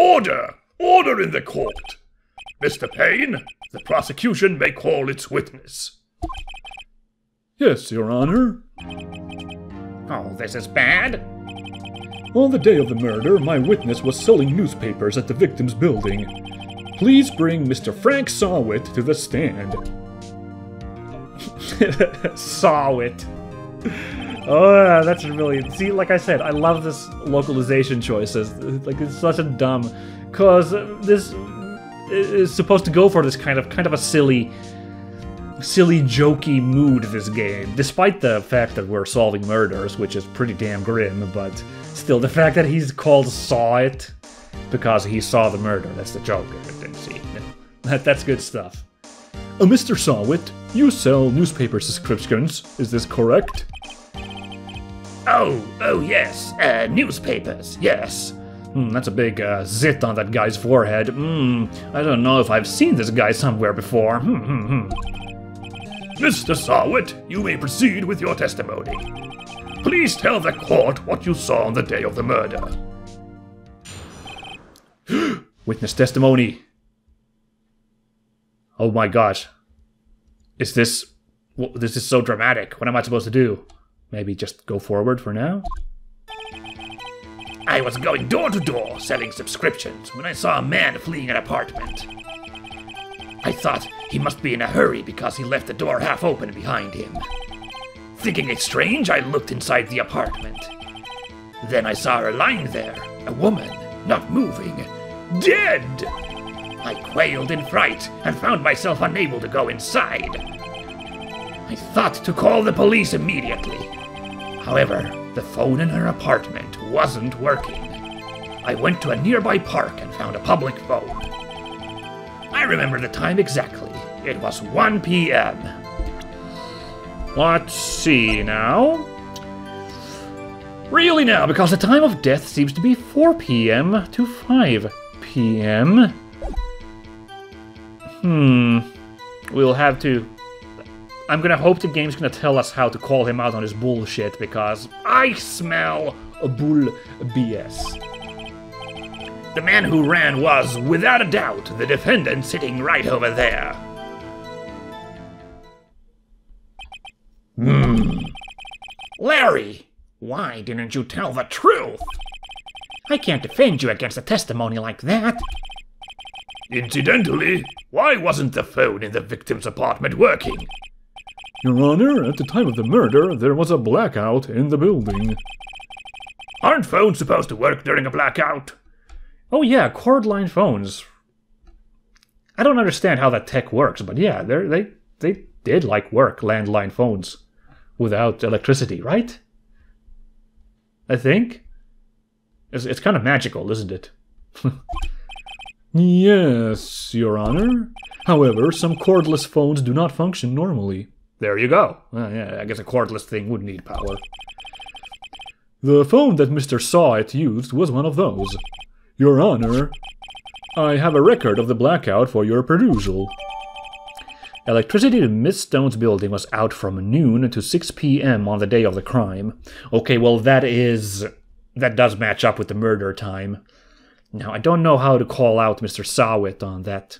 Order! Order in the court! Mr. Payne, the prosecution may call its witness. Yes, Your Honor. Oh, this is bad. On the day of the murder, my witness was selling newspapers at the victim's building. Please bring Mr. Frank Sawit to the stand. Sawit. Oh, that's really... See, like I said, I love this localization choices. Like, it's such a dumb... Because this is supposed to go for this kind of a silly, jokey mood, this game. Despite the fact that we're solving murders, which is pretty damn grim, but still, the fact that he's called Saw It because he saw the murder, that's the joke of it, see? That's good stuff. Mr. Sawit, you sell newspaper subscriptions, is this correct? Oh, yes. Newspapers, yes. That's a big zit on that guy's forehead. I don't know if I've seen this guy somewhere before. Mr. Sawit, you may proceed with your testimony. Please tell the court what you saw on the day of the murder. Witness testimony. Oh my gosh. This is so dramatic. What am I supposed to do? Maybe just go forward for now? I was going door to door selling subscriptions when I saw a man fleeing an apartment. I thought he must be in a hurry because he left the door half open behind him. Thinking it strange, I looked inside the apartment. Then I saw her lying there, a woman, not moving, dead! I quailed in fright and found myself unable to go inside. I thought to call the police immediately. However, the phone in her apartment wasn't working. I went to a nearby park and found a public phone. I remember the time exactly. It was 1 p.m. Let's see now. Really now, because the time of death seems to be 4 p.m. to 5 p.m. We'll have to... I'm gonna hope the game's gonna tell us how to call him out on his bullshit, because I smell a bull BS. The man who ran was, without a doubt, the defendant sitting right over there. Larry, why didn't you tell the truth? I can't defend you against a testimony like that. Incidentally, why wasn't the phone in the victim's apartment working? Your Honor, at the time of the murder, there was a blackout in the building. Aren't phones supposed to work during a blackout? Oh yeah, cord line phones. I don't understand how that tech works, but yeah, they did like work, landline phones, without electricity, right? I think. It's kind of magical, isn't it? Yes, Your Honor. However, some cordless phones do not function normally. There you go. Yeah, I guess a cordless thing would need power. The phone that Mr. Sawit used was one of those. Your Honor, I have a record of the blackout for your perusal. Electricity to Miss Stone's building was out from noon to 6 p.m. on the day of the crime. Okay, well that does match up with the murder time. Now, I don't know how to call out Mr. Sawit on that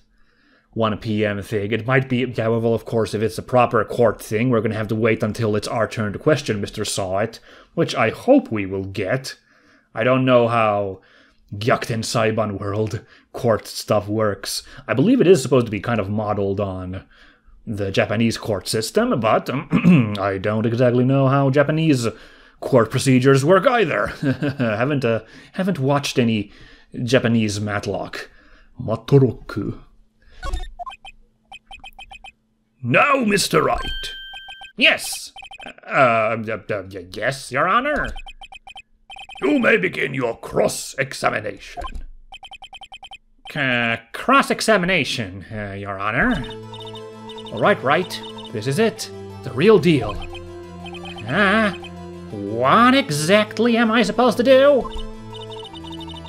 1 p.m. thing. It might be, yeah, well, of course, if it's a proper court thing, we're going to have to wait until it's our turn to question Mr. Sawit, which I hope we will get. I don't know how Gyakuten Saiban World court stuff works. I believe it is supposed to be kind of modeled on the Japanese court system, but I don't exactly know how Japanese court procedures work either. haven't watched any Japanese Matlock. Matoroku. Now, Mr. Wright. Yes. Yes, Your Honor. You may begin your cross-examination. Cross-examination, Your Honor. All right, Wright. This is it. The real deal. What exactly am I supposed to do?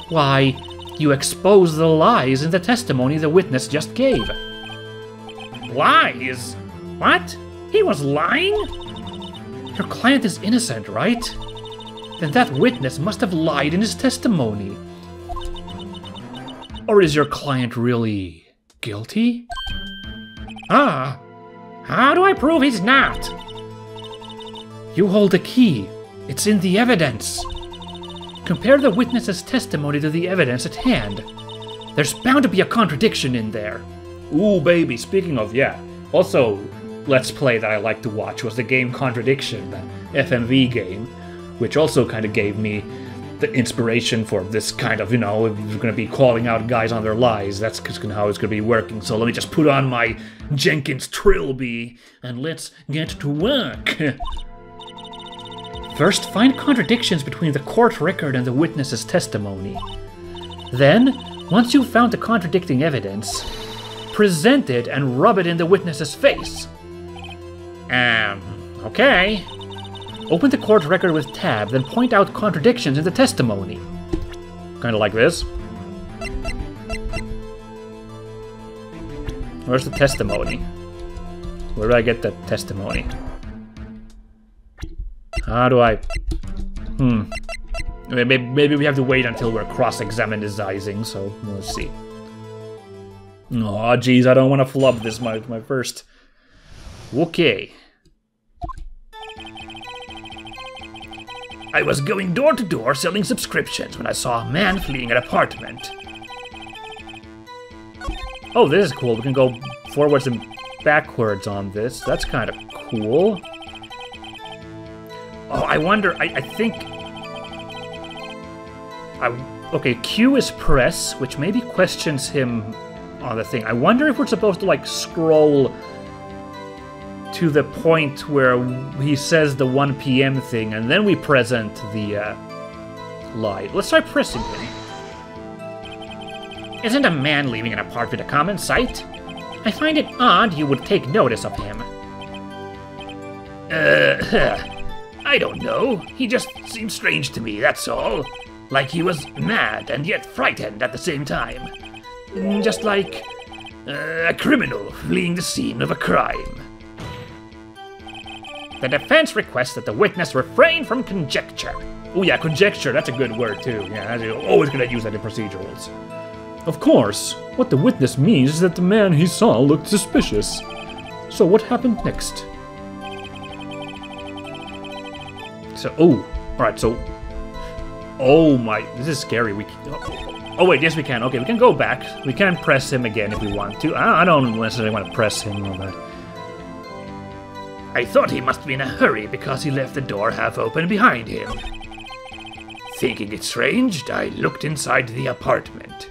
Why, you expose the lies in the testimony the witness just gave. Lies? What? He was lying? Your client is innocent, right? Then that witness must have lied in his testimony. Or is your client really guilty? Ah, how do I prove he's not? You hold the key. It's in the evidence. Compare the witness's testimony to the evidence at hand. There's bound to be a contradiction in there. Ooh, baby, speaking of, yeah. Also, Let's Play that I like to watch was the game Contradiction, the FMV game, which also kind of gave me the inspiration for this kind of, you know, if you're going to be calling out guys on their lies, that's how it's going to be working. So let me just put on my Jenkins Trilby and let's get to work. First, find contradictions between the court record and the witness's testimony. Then, once you've found the contradicting evidence, present it and rub it in the witness's face. Okay. Open the court record with tab, then point out contradictions in the testimony. Kinda like this. Where's the testimony? Where do I get the testimony? How do I... Maybe we have to wait until we're cross-examinizing, so let's see. Oh, geez, I don't want to flub this, my first... Okay. I was going door to door selling subscriptions when I saw a man fleeing an apartment. Oh, this is cool. We can go forwards and backwards on this. That's kind of cool. Oh, I wonder... I think... Okay, Q is press, which maybe questions him on the thing. I wonder if we're supposed to, like, scroll to the point where he says the 1 p.m. thing, and then we present the lie. Let's try pressing him. Isn't a man leaving an apartment a common sight? I find it odd you would take notice of him. I don't know. He just seemed strange to me, that's all. Like he was mad and yet frightened at the same time. Just like a criminal fleeing the scene of a crime. The defense requests that the witness refrain from conjecture. Oh yeah, conjecture, that's a good word too. Yeah, I'm always gonna use that in procedurals. Of course, what the witness means is that the man he saw looked suspicious. So what happened next? So, alright, so... Oh my, this is scary. Oh wait, yes we can. Okay, we can go back. We can press him again if we want to. I don't necessarily want to press him or that. I thought he must be in a hurry because he left the door half open behind him. Thinking it strange, I looked inside the apartment.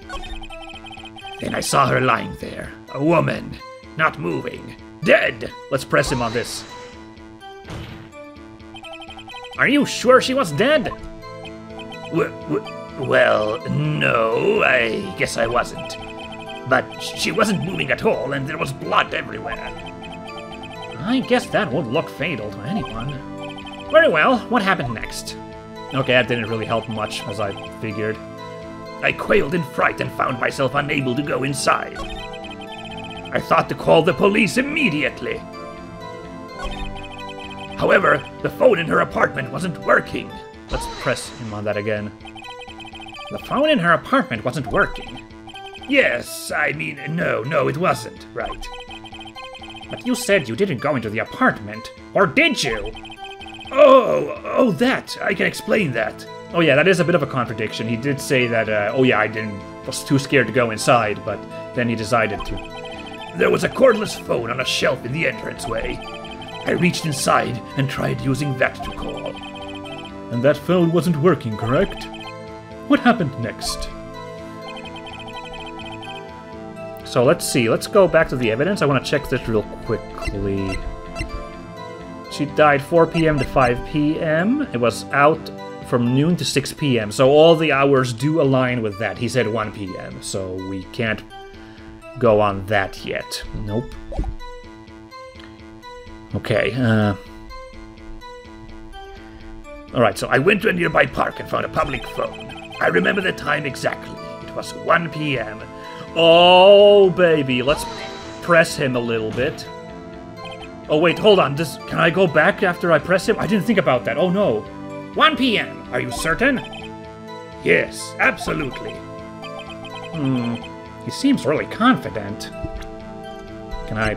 Then I saw her lying there, a woman, not moving, dead. Let's press him on this. Are you sure she was dead? Well, no, I guess I wasn't. But she wasn't moving at all, and there was blood everywhere. I guess that would look fatal to anyone. Very well, what happened next? Okay, that didn't really help much, as I figured. I quailed in fright and found myself unable to go inside. I thought to call the police immediately. However, the phone in her apartment wasn't working. Let's press him on that again. The phone in her apartment wasn't working. Yes, I mean, no, it wasn't, right. But you said you didn't go into the apartment, or did you? Oh, that, I can explain that. Oh yeah, that is a bit of a contradiction. He did say that, oh yeah, was too scared to go inside, but then he decided to. There was a cordless phone on a shelf in the entranceway. I reached inside and tried using that to call. And that phone wasn't working, correct? What happened next? So let's see, let's go back to the evidence. I want to check this real quickly. She died 4 p.m. to 5 p.m. It was out from noon to 6 p.m. So all the hours do align with that. He said 1 p.m. So we can't go on that yet. Nope. Okay, Alright, so I went to a nearby park and found a public phone. I remember the time exactly. It was 1 p.m. Oh, baby, let's press him a little bit. Oh, wait, hold on. Can I go back after I press him? I didn't think about that. Oh, no. 1 p.m. Are you certain? Yes, absolutely. He seems really confident. Can I...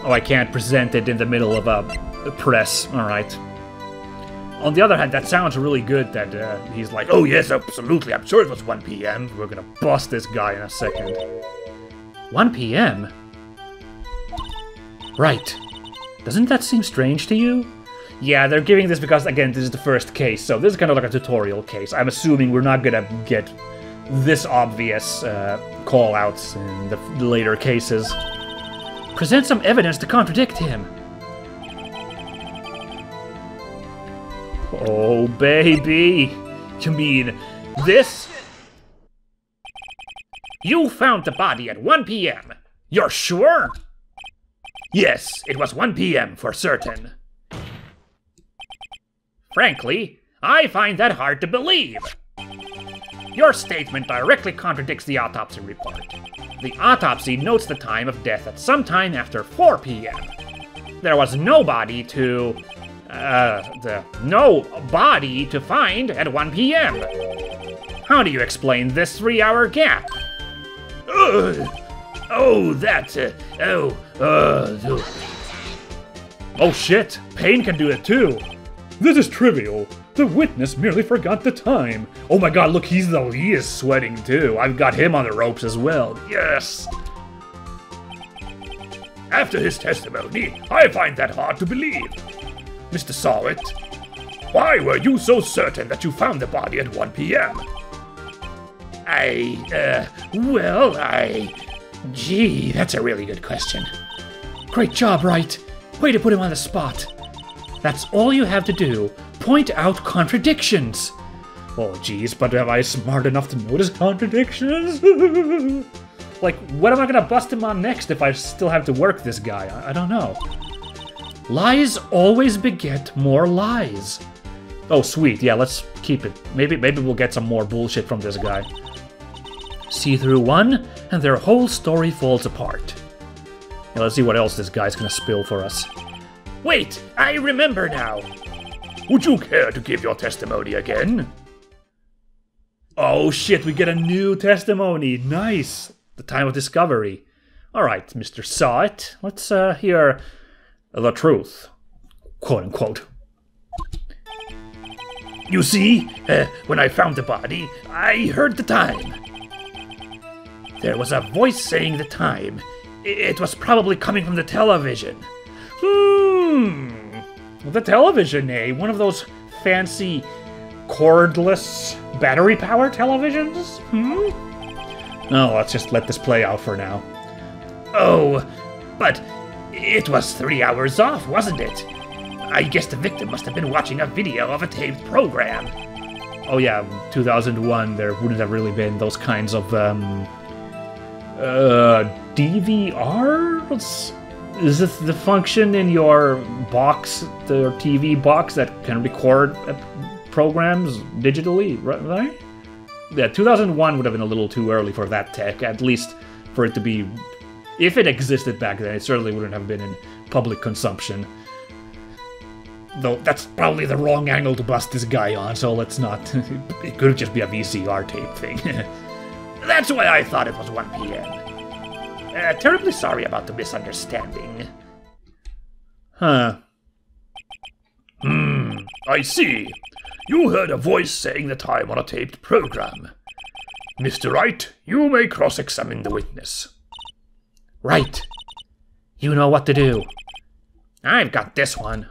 Oh, I can't present it in the middle of a press. Alright. On the other hand, that sounds really good that he's like, Oh yes, absolutely, I'm sure it was 1 p.m. we're gonna bust this guy in a second. 1 p.m.? Right. Doesn't that seem strange to you? Yeah, they're giving this because, again, this is the first case, so this is kind of like a tutorial case. I'm assuming we're not gonna get this obvious call-outs in the later cases. Present some evidence to contradict him. Oh, baby. You mean this? You found the body at 1 p.m. You're sure? Yes, it was 1 p.m. for certain. Frankly, I find that hard to believe. Your statement directly contradicts the autopsy report. The autopsy notes the time of death at some time after 4 p.m. There was no body to... no body to find at 1 p.m. How do you explain this 3-hour gap? Oh shit, Payne can do it too. This is trivial. The witness merely forgot the time. Oh my god, look, he is sweating too. I've got him on the ropes as well. Yes! After his testimony, I find that hard to believe. Mr. Sawit, why were you so certain that you found the body at 1 p.m.? Gee, that's a really good question. Great job, Wright. Way to put him on the spot. That's all you have to do. Point out contradictions. Oh, geez, but am I smart enough to notice contradictions? Like, what am I gonna bust him on next if I still have to work this guy? I don't know. Lies always beget more lies. Oh, sweet. Yeah, let's keep it. Maybe we'll get some more bullshit from this guy. See through one, and their whole story falls apart. Now, let's see what else this guy's gonna spill for us. Wait, I remember now. Would you care to give your testimony again? Oh shit, we get a new testimony. Nice. The time of discovery. Alright, Mr. Sawit, let's hear the truth. Quote unquote. You see, when I found the body, I heard the time. There was a voice saying the time. It was probably coming from the television. The television, eh? One of those fancy cordless battery-powered televisions? No, let's just let this play out for now. Oh, but it was 3 hours off, wasn't it? I guess the victim must have been watching a video of a taped program. Oh yeah, 2001, there wouldn't have really been those kinds of, DVR? Is this the function in your box, the TV box, that can record programs digitally, right? Yeah, 2001 would have been a little too early for that tech, at least for it to be... If it existed back then, it certainly wouldn't have been in public consumption. Though that's probably the wrong angle to bust this guy on, so let's not... It could just be a VCR tape thing. That's why I thought it was 1 p.m. Terribly sorry about the misunderstanding. Huh. I see. You heard a voice saying the time on a taped program. Mr. Wright, you may cross-examine the witness. Right. You know what to do. I've got this one.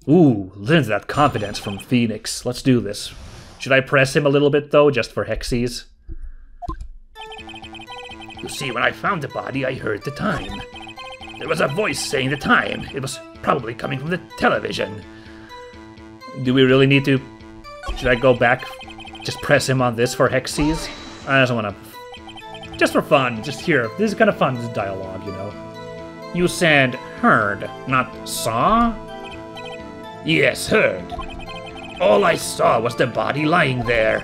Ooh, listen to that confidence from Phoenix. Let's do this. Should I press him a little bit, though, just for hexies? You see, when I found the body, I heard the time. There was a voice saying the time. It was probably coming from the television. Do we really need to... Should I go back? Just press him on this for hexies? I just want to... Just for fun, just here. This is kind of fun, this dialogue, you know. You said heard, not saw? Yes, heard. All I saw was the body lying there.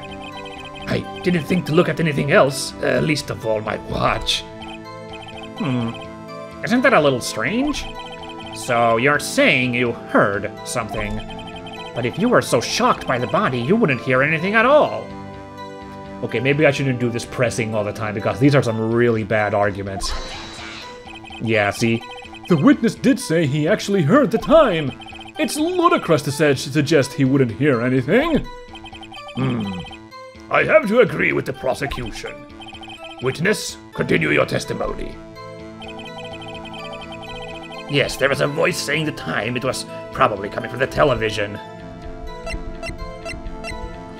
I didn't think to look at anything else, least of all my watch. Isn't that a little strange? So you're saying you heard something. But if you were so shocked by the body, you wouldn't hear anything at all. Okay, maybe I shouldn't do this pressing all the time, because these are some really bad arguments. Yeah, see? The witness did say he actually heard the time. It's ludicrous to suggest he wouldn't hear anything. I have to agree with the prosecution. Witness, continue your testimony. Yes, there was a voice saying the time. It was probably coming from the television.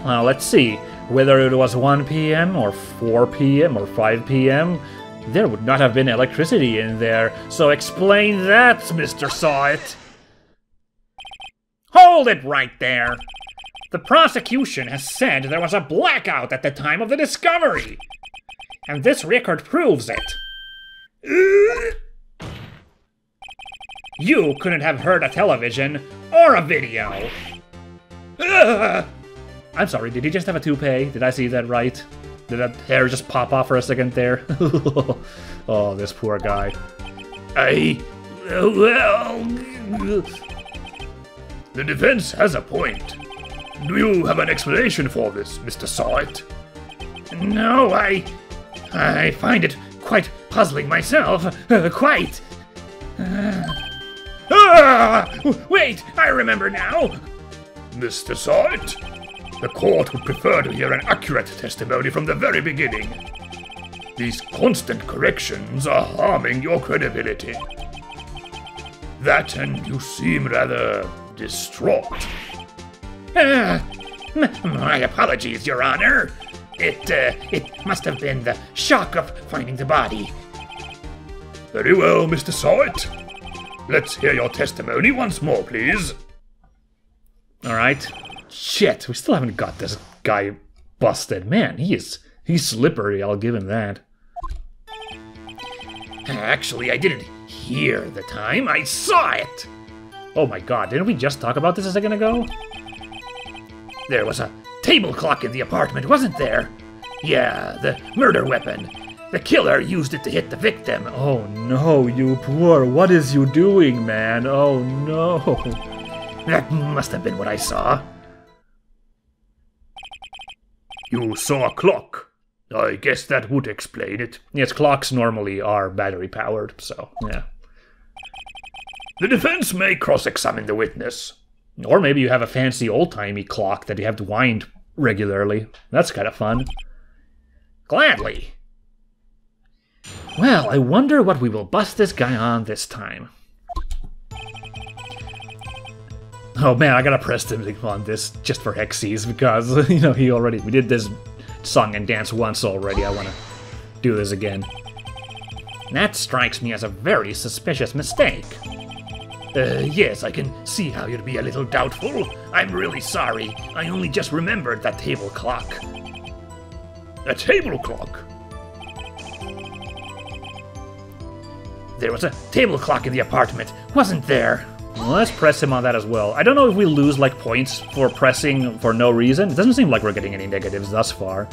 Well, let's see. Whether it was 1 p.m. or 4 p.m. or 5 p.m., there would not have been electricity in there. So explain that, Mr. Saw-It. Hold it right there! The prosecution has said there was a blackout at the time of the discovery. And this record proves it. You couldn't have heard a television or a video. I'm sorry, did he just have a toupee? Did I see that right? Did that hair just pop off for a second there? Oh, this poor guy. Well... The defense has a point. Do you have an explanation for this, Mr. Saw-It? No, I find it quite puzzling myself. Quite. Wait, I remember now. Mr. Saw-It, the court would prefer to hear an accurate testimony from the very beginning. These constant corrections are harming your credibility. That, and you seem rather distraught. My apologies, Your Honor. It must have been the shock of finding the body. Very well, Mr. Saw-It. Let's hear your testimony once more, please. Alright. Shit, we still haven't got this guy busted. Man, he's slippery, I'll give him that. Actually, I didn't hear the time, I saw it! Oh my god, didn't we just talk about this a second ago? There was a table clock in the apartment, wasn't there? Yeah, the murder weapon. The killer used it to hit the victim. Oh no, you poor, what is you doing, man? Oh no. That must have been what I saw. You saw a clock. I guess that would explain it. Yes, clocks normally are battery powered, so yeah. The defense may cross-examine the witness. Or maybe you have a fancy old-timey clock that you have to wind regularly. That's kind of fun. Gladly. Well, I wonder what we will bust this guy on this time. Oh man, I gotta press the music on this just for Hexies because, you know, we did this song and dance once already. I wanna do this again. That strikes me as a very suspicious mistake. Yes, I can see how you'd be a little doubtful. I'm really sorry. I only just remembered that table clock. A table clock? There was a table clock in the apartment, wasn't there? Well, let's press him on that as well. I don't know if we lose, like, points for pressing for no reason. It doesn't seem like we're getting any negatives thus far.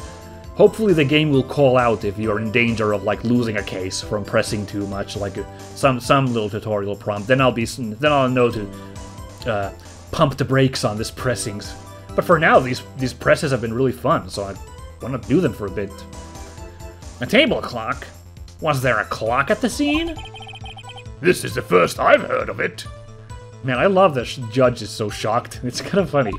Hopefully the game will call out if you're in danger of, like, losing a case from pressing too much, like some little tutorial prompt. Then I'll know to pump the brakes on this pressings. But for now, these presses have been really fun, so I want to do them for a bit. A table clock? Was there a clock at the scene? This is the first I've heard of it. Man, I love that judge is so shocked. It's kind of funny.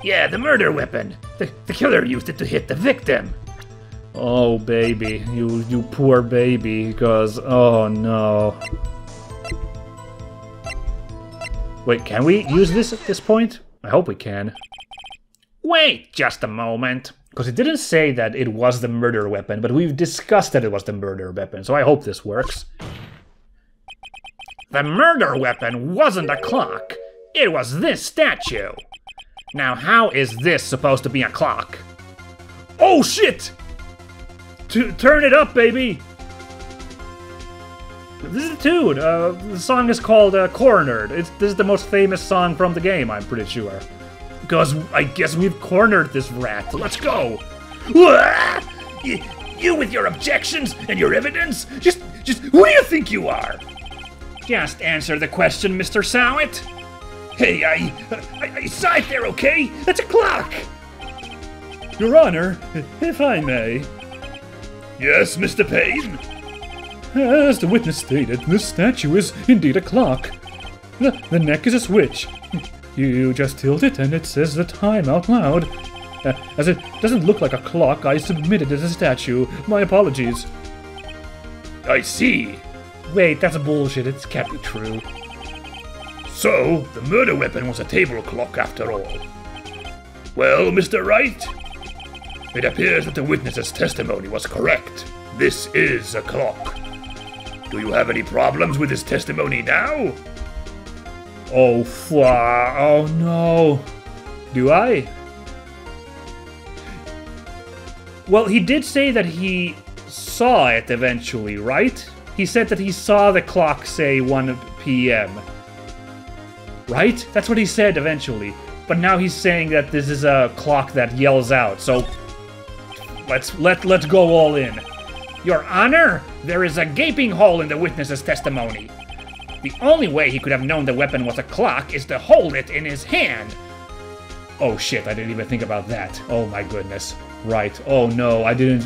Yeah, the murder weapon. The killer used it to hit the victim. Oh, baby. You poor baby, because... Oh, no. Wait, can we use this at this point? I hope we can. Wait just a moment. Because it didn't say that it was the murder weapon, but we've discussed that it was the murder weapon, so I hope this works. The murder weapon wasn't a clock. It was this statue. Now, how is this supposed to be a clock? Oh, shit! Turn it up, baby! This is a tune. The song is called Cornered. This is the most famous song from the game, I'm pretty sure. Because I guess we've cornered this rat. Let's go! You with your objections and your evidence? Just who do you think you are? Just answer the question, Mr. Saw-It. Hey, I saw it there, okay? That's a clock! Your Honor, if I may. Yes, Mr. Payne? As the witness stated, this statue is indeed a clock. The neck is a switch. You just tilt it and it says the time out loud. As it doesn't look like a clock, I submit it as a statue. My apologies. I see. Wait, that's bullshit. It can't be true. So, the murder weapon was a table clock after all. Well, Mr. Wright, it appears that the witness's testimony was correct. This is a clock. Do you have any problems with his testimony now? Oh, oh no. Do I? Well, he did say that he saw it eventually, right? He said that he saw the clock say 1 p.m. Right? That's what he said eventually. But now he's saying that this is a clock that yells out, so let's go all in. Your Honor, there is a gaping hole in the witness's testimony. The only way he could have known the weapon was a clock is to hold it in his hand. Oh shit, I didn't even think about that. Oh my goodness. Right. Oh no, I didn't.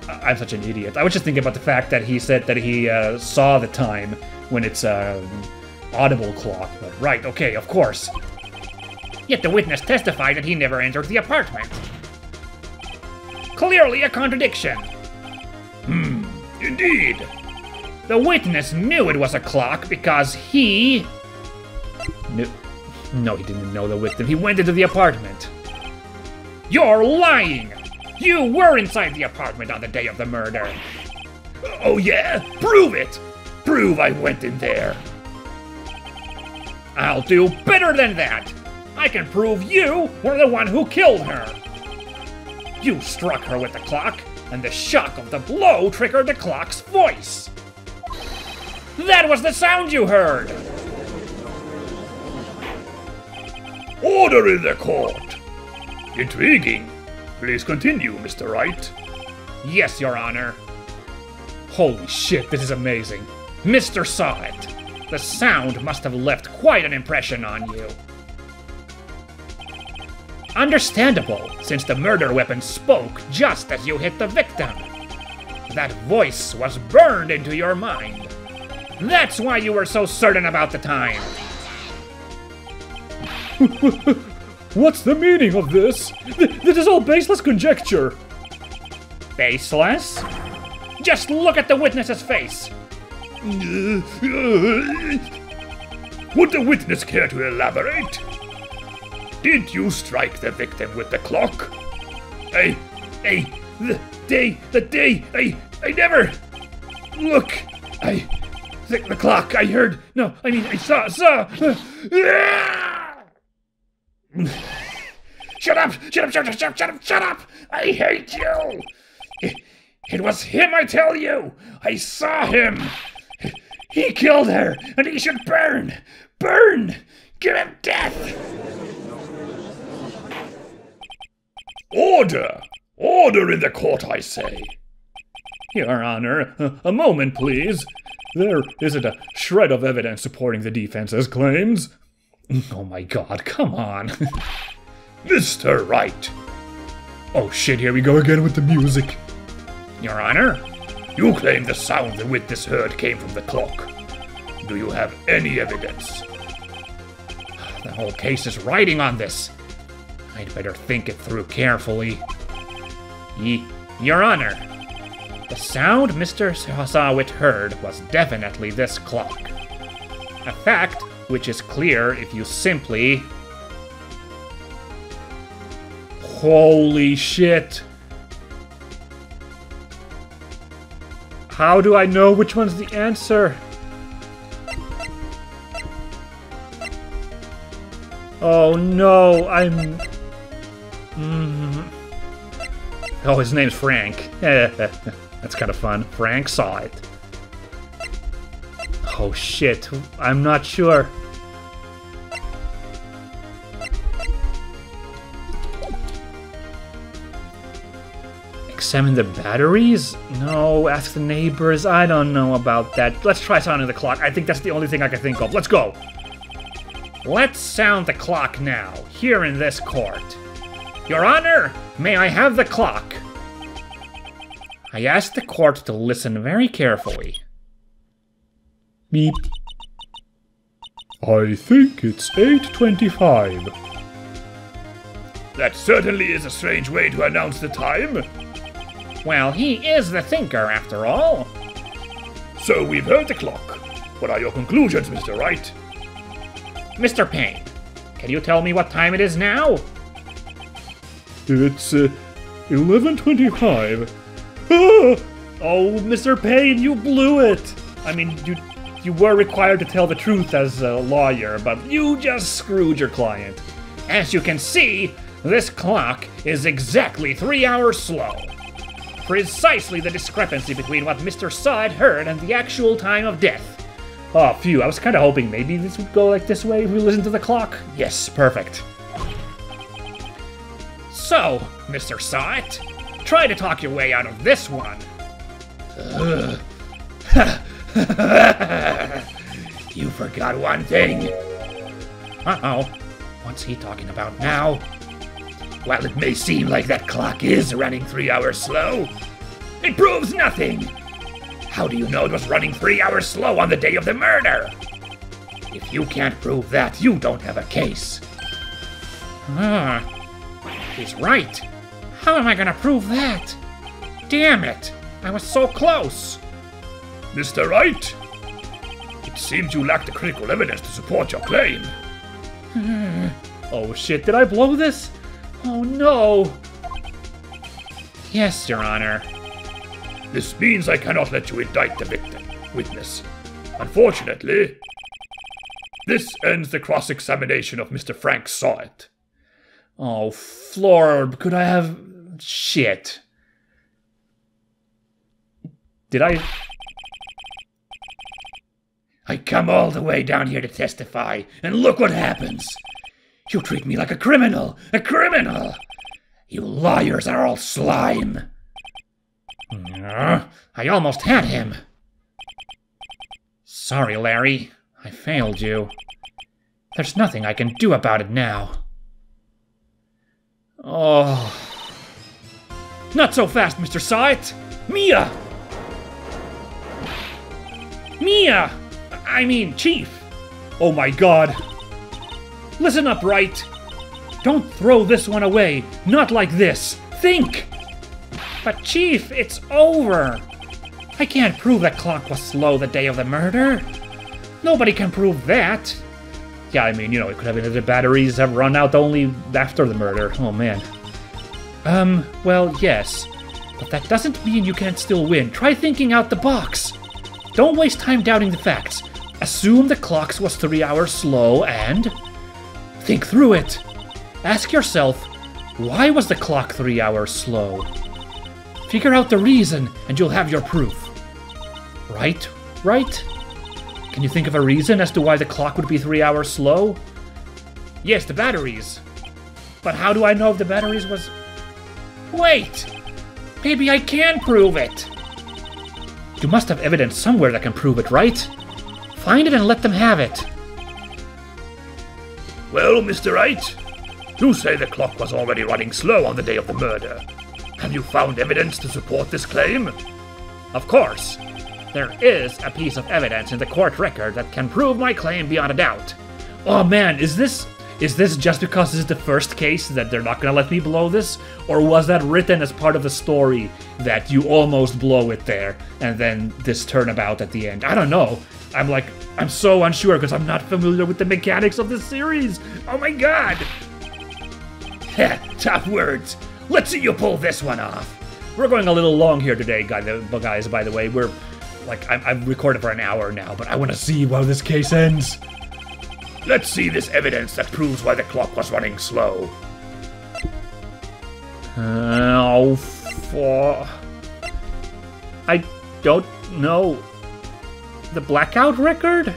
I'm such an idiot. I was just thinking about the fact that he said that he saw the time when it's audible clock. But right, okay, of course. Yet the witness testified that he never entered the apartment. Clearly a contradiction. Indeed. The witness knew it was a clock because he... No, he didn't know the victim. He went into the apartment. You're lying! You were inside the apartment on the day of the murder. Oh yeah? Prove it! Prove I went in there. I'll do better than that. I can prove you were the one who killed her. You struck her with the clock, and the shock of the blow triggered the clock's voice. That was the sound you heard! Order in the court! Intriguing. Please continue, Mr. Wright. Yes, Your Honor. Holy shit, this is amazing. Mr. saw it. The sound must have left quite an impression on you. Understandable, since the murder weapon spoke just as you hit the victim. That voice was burned into your mind. That's why you were so certain about the time. What's the meaning of this? This is all baseless conjecture. Baseless? Just look at the witness's face. Would the witness care to elaborate? Did you strike the victim with the clock? I never... Look, the clock, I heard... No, I mean, I saw... Shut up! I hate you! It was him, I tell you! I saw him! He killed her, and he should burn! Burn! Give him death! Order! Order in the court, I say! Your Honor, a moment, please. There isn't a shred of evidence supporting the defense's claims. Oh my god, come on. Mr. Wright! Oh shit, here we go again with the music. Your Honor? You claim the sound the witness heard came from the clock. Do you have any evidence? The whole case is riding on this. I'd better think it through carefully. Your Honor, the sound Mr. Sawit heard was definitely this clock. A fact which is clear if you simply... Holy shit! How do I know which one's the answer? Oh no, I'm... Oh, his name's Frank. That's kind of fun. Frank saw it. Oh shit, I'm not sure. Examine the batteries? No, ask the neighbors. I don't know about that. Let's try sounding the clock. I think that's the only thing I can think of. Let's go. Let's sound the clock now, here in this court. Your Honor, may I have the clock? I ask the court to listen very carefully. Beep. I think it's 8:25. That certainly is a strange way to announce the time. Well, he is the thinker, after all. So we've heard the clock. What are your conclusions, Mr. Wright? Mr. Payne, can you tell me what time it is now? It's 11:25. Oh, Mr. Payne, you blew it! I mean, you were required to tell the truth as a lawyer, but you just screwed your client. As you can see, this clock is exactly 3 hours slow. Precisely the discrepancy between what Mr. Saw had heard and the actual time of death. Oh, phew, I was kind of hoping maybe this would go like this way if we listen to the clock. Yes, perfect. So, Mr. Sawit, try to talk your way out of this one. You forgot one thing. Uh-oh. What's he talking about now? While it may seem like that clock is running 3 hours slow, it proves nothing. How do you know it was running 3 hours slow on the day of the murder? If you can't prove that, you don't have a case. He's right. How am I gonna prove that? Damn it! I was so close! Mr. Wright, it seems you lack the critical evidence to support your claim. Oh shit, did I blow this? Oh no! Yes, Your Honor. This means I cannot let you indict the witness. Unfortunately, this ends the cross-examination of Mr. Frank Sawit. Oh, Florb, could I have... Shit. Did I... I come all the way down here to testify, and look what happens. You treat me like a criminal! A criminal! You lawyers are all slime. I almost had him. Sorry, Larry. I failed you. There's nothing I can do about it now. Oh... Not so fast, Mr. Sawit! Mia! Mia! I mean, Chief! Oh my god! Listen up, Wright! Don't throw this one away! Not like this! Think! But Chief, it's over! I can't prove that clock was slow the day of the murder. Nobody can prove that. Yeah, I mean, you know, it could have been that the batteries have run out only after the murder. Oh, man. Well, yes. But that doesn't mean you can't still win. Try thinking out the box. Don't waste time doubting the facts. Assume the clock was 3 hours slow and... think through it. Ask yourself, why was the clock 3 hours slow? Figure out the reason, and you'll have your proof. Right? Right? Can you think of a reason as to why the clock would be 3 hours slow? Yes, the batteries. But how do I know if the batteries was... Wait! Maybe I can prove it! You must have evidence somewhere that can prove it, right? Find it and let them have it. Well, Mr. Wright, you say the clock was already running slow on the day of the murder. Have you found evidence to support this claim? Of course. There is a piece of evidence in the court record that can prove my claim beyond a doubt. Oh man, is this just because this is the first case that they're not gonna let me blow this? Or was that written as part of the story that you almost blow it there and then this turnabout at the end? I don't know. I'm so unsure because I'm not familiar with the mechanics of this series. Oh my god! Tough words. Let's see you pull this one off. We're going a little long here today, guys, by the way. We're, I've recorded for an hour now, but I want to see how this case ends. Let's see this evidence that proves why the clock was running slow. I don't know. The blackout record?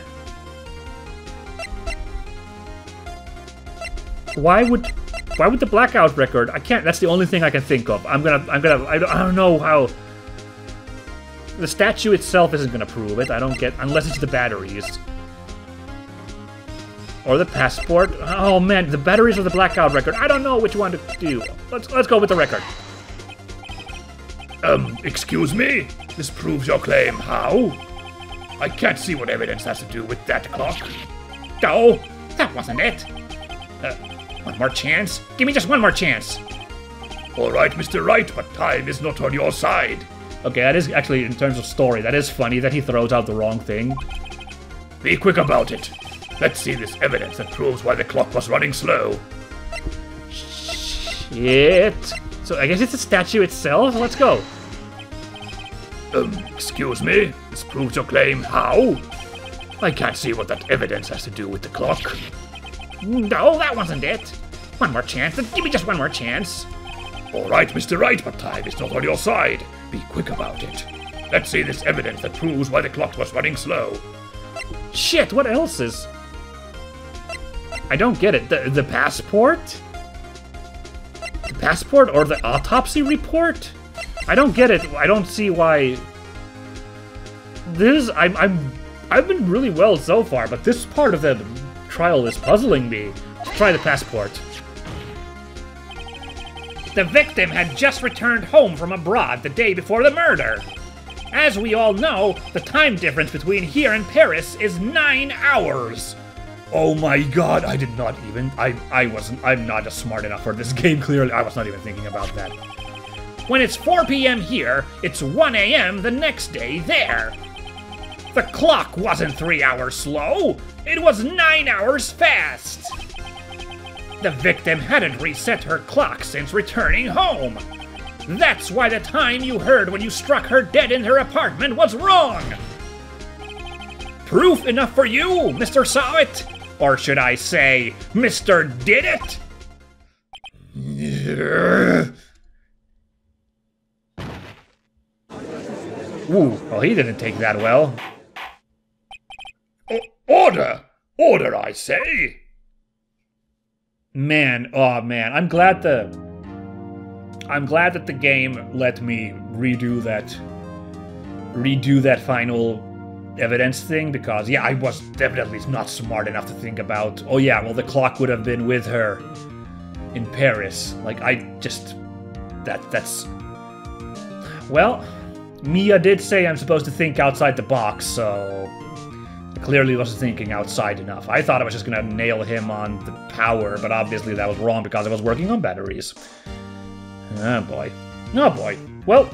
Why would the blackout record? I can't. That's the only thing I can think of. I don't know how. The statue itself isn't gonna prove it. I don't get unless it's the batteries. Or the passport. Oh man, the batteries or the blackout record. I don't know which one to do. Let's go with the record. Excuse me? This proves your claim. How? I can't see what evidence has to do with that clock. No, that wasn't it. One more chance? Give me just one more chance. All right, Mr. Wright, but time is not on your side. Okay, that is actually, in terms of story, that is funny that he throws out the wrong thing. Be quick about it. Let's see this evidence that proves why the clock was running slow. Shit. So I guess it's a statue itself? Let's go. Excuse me? This proves your claim. How? I can't see what that evidence has to do with the clock. No, that wasn't it. One more chance. Give me just one more chance. All right, Mr. Wright, but time is not on your side. Be quick about it. Let's see this evidence that proves why the clock was running slow. Shit, what else is... I don't get it. The passport? The passport or the autopsy report? I don't get it. I don't see why... This... I've been really well so far, but this part of the trial is puzzling me. Let's try the passport. The victim had just returned home from abroad the day before the murder. As we all know, the time difference between here and Paris is 9 hours. Oh my god, I did not even... I'm not smart enough for this game, clearly. I was not even thinking about that. When it's 4 p.m. here, it's 1 a.m. the next day there. The clock wasn't 3 hours slow, it was 9 hours fast. The victim hadn't reset her clock since returning home. That's why the time you heard when you struck her dead in her apartment was wrong. Proof enough for you, Mr. Saw It? Or should I say, Mr. Did It? Ooh, well, he didn't take that well. Order! Order, I say! Man, oh man, I'm glad that the game let me redo that final evidence thing, because yeah, I was definitely not smart enough to think about, oh yeah, well the clock would have been with her in Paris. Like, that's well, Mia did say I'm supposed to think outside the box, so I clearly wasn't thinking outside enough. I thought I was just gonna nail him on the power, but obviously that was wrong because I was working on batteries. Oh boy. Oh boy. Well,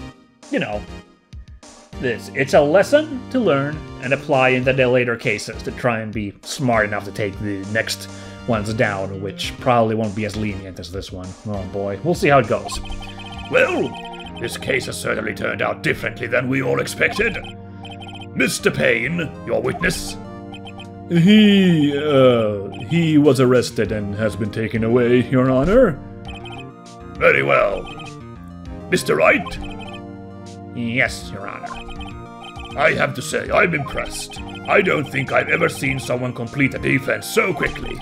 you know, it's a lesson to learn and apply in the later cases to try and be smart enough to take the next ones down, which probably won't be as lenient as this one. Oh boy. We'll see how it goes. Well, this case has certainly turned out differently than we all expected. Mr. Payne, your witness? He was arrested and has been taken away, Your Honor. Very well. Mr. Wright? Yes, Your Honor. I have to say, I'm impressed. I don't think I've ever seen someone complete a defense so quickly.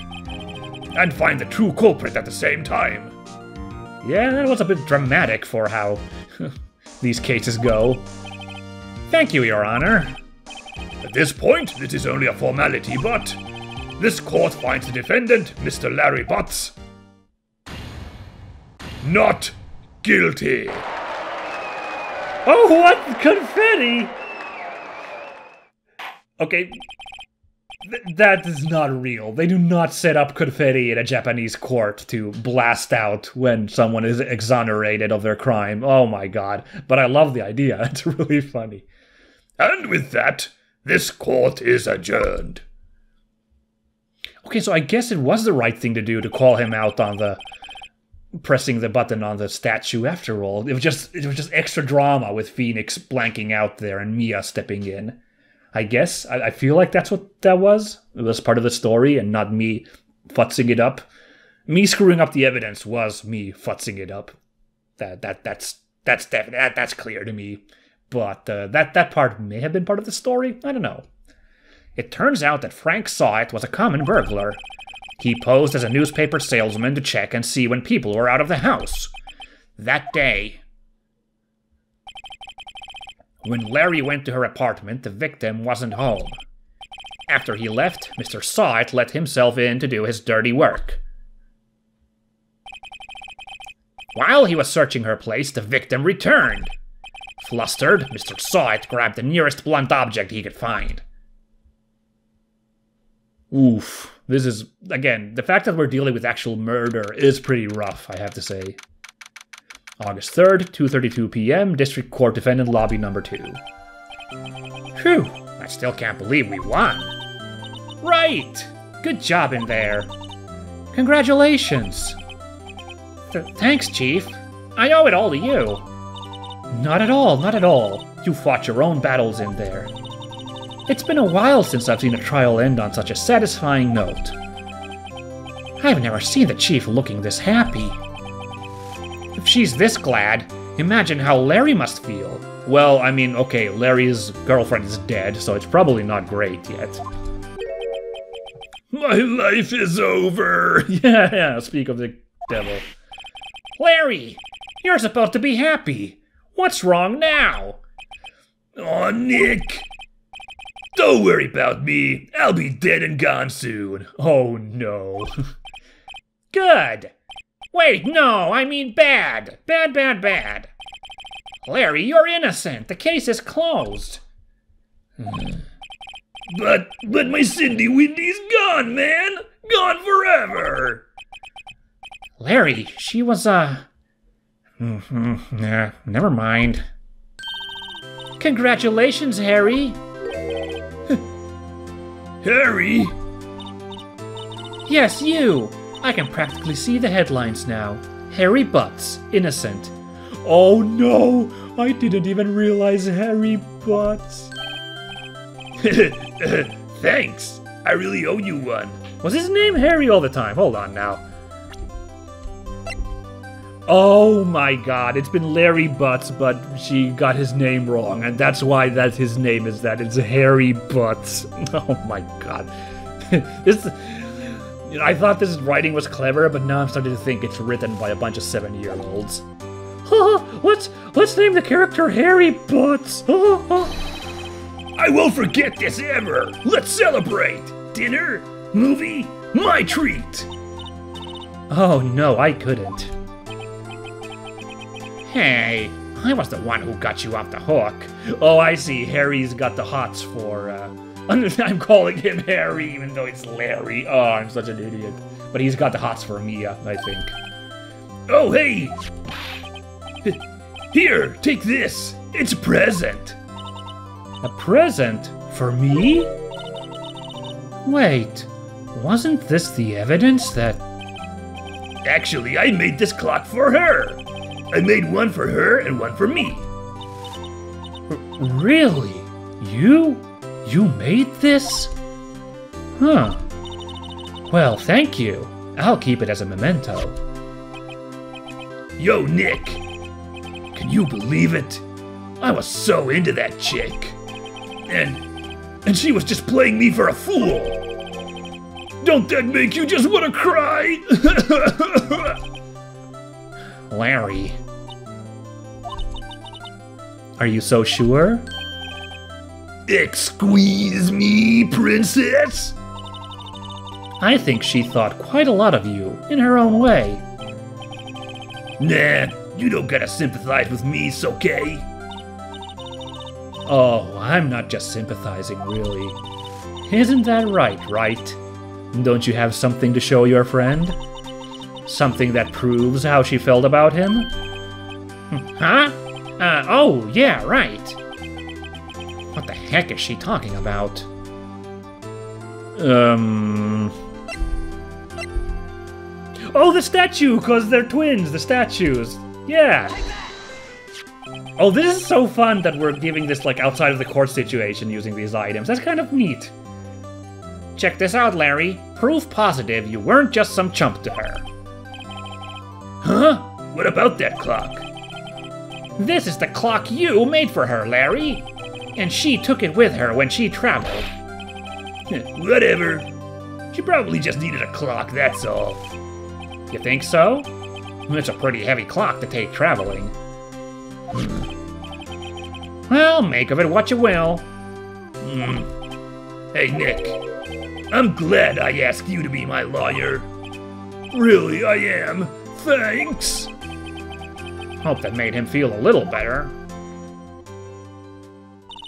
And find the true culprit at the same time. Yeah, that was a bit dramatic for how these cases go. Thank you, Your Honor. At this point, this is only a formality, but this court finds the defendant, Mr. Larry Butz, not guilty. Oh, what? Confetti! Okay, that is not real. They do not set up confetti in a Japanese court to blast out when someone is exonerated of their crime. Oh my god. But I love the idea. It's really funny. And with that, this court is adjourned. Okay, so I guess it was the right thing to do to call him out on the pressing the button on the statue after all. It was just extra drama with Phoenix blanking out there and Mia stepping in. I guess. I feel like that's what that was. It was part of the story and not me futzing it up. Me screwing up the evidence was me futzing it up. That's definitely that's clear to me. But that part may have been part of the story. I don't know. It turns out that Frank Saw It was a common burglar. He posed as a newspaper salesman to check and see when people were out of the house. That day, when Larry went to her apartment, the victim wasn't home. After he left, Mr. Saw-It let himself in to do his dirty work. While he was searching her place, the victim returned. Flustered, Mr. Saw-It grabbed the nearest blunt object he could find. Oof. This is, again, the fact that we're dealing with actual murder is pretty rough, I have to say. August 3rd, 2:32 p.m., District Court Defendant Lobby number 2. Phew, I still can't believe we won. Right! Good job in there. Congratulations. Thanks, Chief. I owe it all to you. Not at all, not at all. You fought your own battles in there. It's been a while since I've seen a trial end on such a satisfying note. I've never seen the Chief looking this happy. If she's this glad, imagine how Larry must feel. Well, I mean, okay, Larry's girlfriend is dead, so it's probably not great yet. My life is over! Yeah, speak of the devil. Larry, you're supposed to be happy. What's wrong now? Aw, Nick! Don't worry about me. I'll be dead and gone soon. Oh, no. Good. Wait, no, I mean bad. Bad. Larry, you're innocent. The case is closed. But my Cindy Windy's gone, man! Gone forever! Larry, she was, Nah, never mind. Congratulations, Harry. Harry? Yes, you. I can practically see the headlines now. Harry Butz, innocent. Oh no! I didn't even realize Harry Butz. Thanks. I really owe you one. Was his name Harry all the time? Hold on now. Oh my god, it's been Larry Butz, but she got his name wrong, and that's why his name is that. It's Harry Butz. Oh my god. I thought this writing was clever, but now I'm starting to think it's written by a bunch of 7-year-olds. Let's name the character Harry Butz. I won't forget this ever. Let's celebrate. Dinner, movie, my treat. Oh no, I couldn't. Hey, I was the one who got you off the hook. Oh, I see. Harry's got the hots for, I'm calling him Harry, even though it's Larry. Oh, I'm such an idiot. But he's got the hots for Mia, I think. Oh, hey! Here, take this. It's a present. A present? For me? Wait, wasn't this the evidence that... Actually, I made this clock for her. I made one for her and one for me. Really? You made this? Huh. Well, thank you. I'll keep it as a memento. Yo, Nick. Can you believe it? I was so into that chick. And she was just playing me for a fool. Don't that make you just want to cry? Larry. Are you so sure? Squeeze me, princess? I think she thought quite a lot of you, in her own way. Nah, you don't gotta sympathize with me, okay? Oh, I'm not just sympathizing, really. Isn't that right, Wright? Don't you have something to show your friend? Something that proves how she felt about him? Huh? Oh, yeah, right. What the heck is she talking about? Oh, the statue, because they're twins, the statues. Yeah. Oh, this is so fun that we're giving this, like, outside of the court situation using these items. That's kind of neat. Check this out, Larry. Proof positive you weren't just some chump to her. Huh? What about that clock? This is the clock you made for her, Larry. And she took it with her when she traveled. Whatever. She probably just needed a clock, that's all. You think so? It's a pretty heavy clock to take traveling. Well, make of it what you will. Hey, Nick. I'm glad I asked you to be my lawyer. Really, I am. Thanks. Hope that made him feel a little better.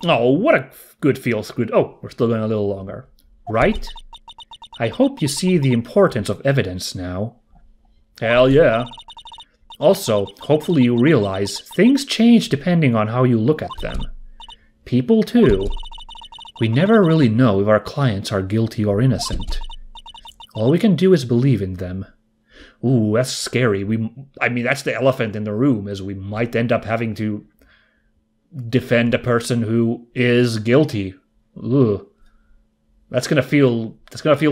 Oh, what a good feels good. Oh, we're still going a little longer. Right? I hope you see the importance of evidence now. Hell yeah. Also, hopefully you realize things change depending on how you look at them. People too. We never really know if our clients are guilty or innocent. All we can do is believe in them. Ooh, that's scary. I mean, that's the elephant in the room, is we might end up having to defend a person who is guilty. Ugh. That's gonna feel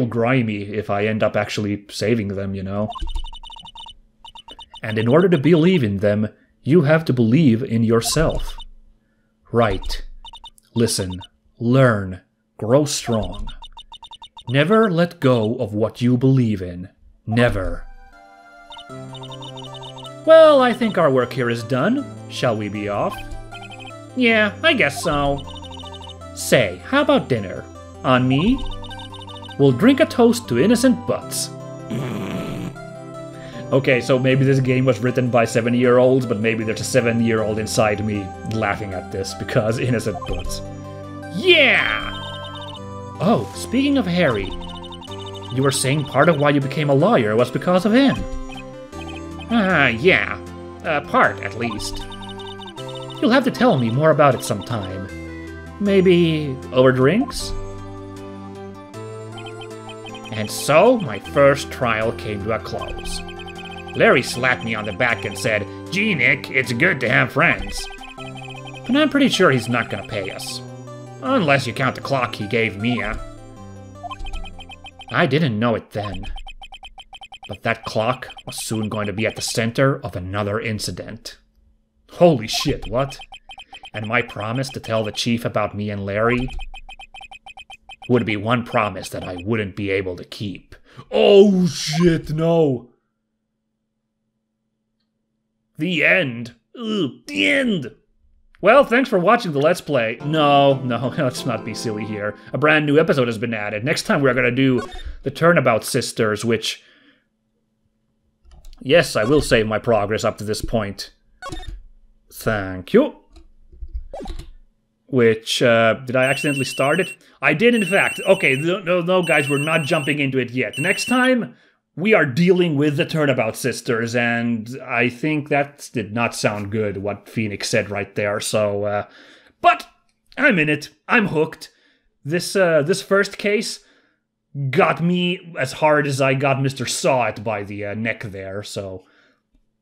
grimy if I end up actually saving them, you know? And in order to believe in them, you have to believe in yourself. Right. Listen. Learn. Grow strong. Never let go of what you believe in. Never. Well, I think our work here is done. Shall we be off? Yeah, I guess so. Say, how about dinner? On me? We'll drink a toast to innocent Butz. Okay, so maybe this game was written by 7-year-olds, but maybe there's a 7-year-old inside me laughing at this because innocent Butz. Yeah! Oh, speaking of Harry, you were saying part of why you became a lawyer was because of him. Yeah. Part, at least. You'll have to tell me more about it sometime. Maybe over drinks? And so, my first trial came to a close. Larry slapped me on the back and said, "Gee, Nick, it's good to have friends." But I'm pretty sure he's not gonna pay us. Unless you count the clock he gave Mia. I didn't know it then. But that clock was soon going to be at the center of another incident. Holy shit, what? And my promise to tell the chief about me and Larry would be one promise that I wouldn't be able to keep. Oh shit, no! The end. Ugh, the end! Well, thanks for watching the Let's Play. No, let's not be silly here. A brand new episode has been added. Next time we're gonna do the Turnabout Sisters, which... Yes, I will save my progress up to this point. Thank you. Which, did I accidentally start it? I did, in fact. Okay, no, guys, we're not jumping into it yet. Next time, we are dealing with the Turnabout Sisters, and I think that did not sound good, what Phoenix said right there, so, but I'm in it. I'm hooked. This first case got me as hard as I got Mr. Saw-It by the neck there, so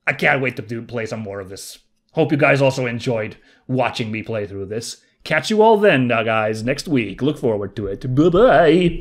I can't wait to play some more of this. Hope you guys also enjoyed watching me play through this. Catch you all then, guys, next week. Look forward to it. Bye-bye!